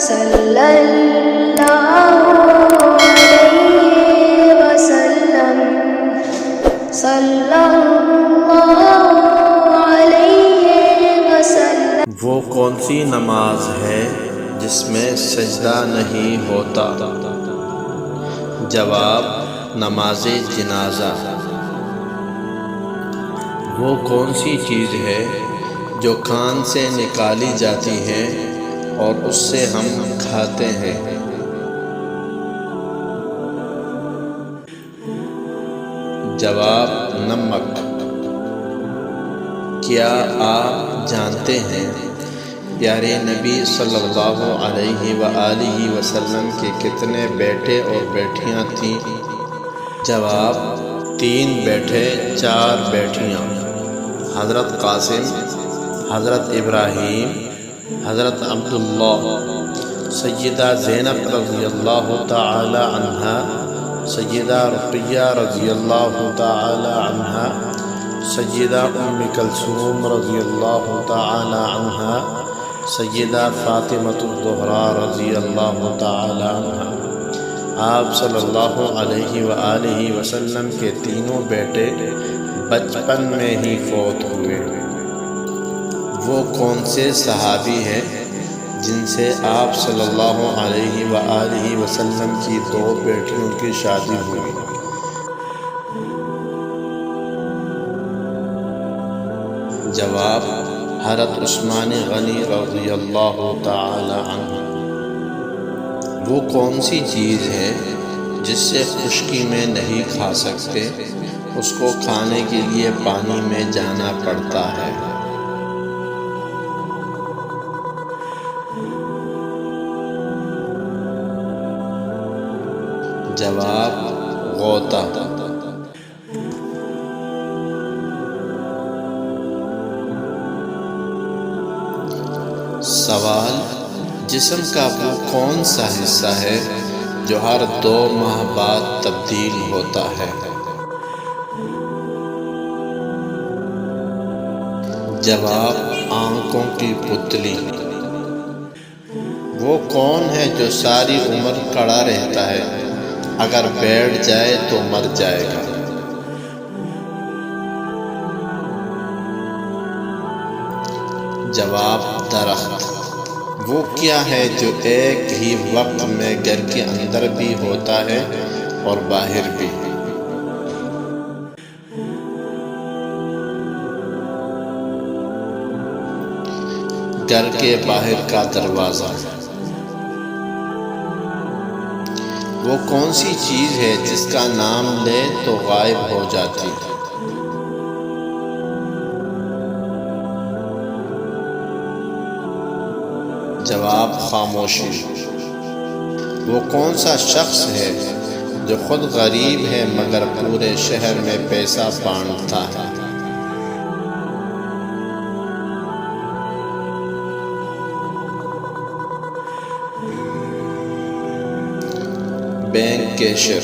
صلی اللہ علیہ وسلم صلی اللہ علیہ وسلم۔ وہ کون سی نماز ہے جس میں سجدہ نہیں ہوتا؟ جواب: نماز جنازہ۔ وہ کون سی چیز ہے جو کان سے نکالی جاتی ہے اور اس سے ہم کھاتے ہیں؟ جواب: نمک۔ کیا آپ جانتے ہیں پیارے نبی صلی اللہ علیہ وآلہ وسلم کے کتنے بیٹے اور بیٹیاں تھیں؟ جواب: 3 بیٹے 4 بیٹیاں۔ حضرت قاسم، حضرت ابراہیم، حضرت عبداللہ، سیدہ زینب رضی اللہ تعالی عنہا، سیدہ رقیہ رضی اللہ تعالی عنہا، سیدہ ام کلثوم رضی اللہ تعالی عنہا، سیدہ فاطمۃ الزہراء رضی اللہ تعالی عنہا۔ آپ صلی اللہ علیہ وآلہ وسلم کے تینوں بیٹے بچپن میں ہی فوت ہوئے۔ وہ کون سے صحابی ہیں جن سے آپ صلی اللہ علیہ وآلہ وسلم کی 2 بیٹیوں کی شادی ہوئی؟ جواب: حضرت عثمان غنی رضی اللہ تعالی عنہ۔ وہ کون سی چیز ہے جس سے خشکی میں نہیں کھا سکتے، اس کو کھانے کے لیے پانی میں جانا پڑتا ہے؟ جواب: غوطہ۔ سوال: جسم کا وہ کون سا حصہ ہے جو ہر 2 ماہ بعد تبدیل ہوتا ہے؟ جواب: آنکھوں کی پتلی۔ وہ کون ہے جو ساری عمر کھڑا رہتا ہے، اگر بیٹھ جائے تو مر جائے گا؟ جواب: درخت۔ وہ کیا ہے جو ایک ہی وقت میں گھر کے اندر بھی ہوتا ہے اور باہر بھی؟ گھر کے باہر کا دروازہ۔ وہ کون سی چیز ہے جس کا نام لے تو غائب ہو جاتی؟ جواب: خاموشی۔ وہ کون سا شخص ہے جو خود غریب ہے مگر پورے شہر میں پیسہ بانٹتا ہے؟ بینک کیشر۔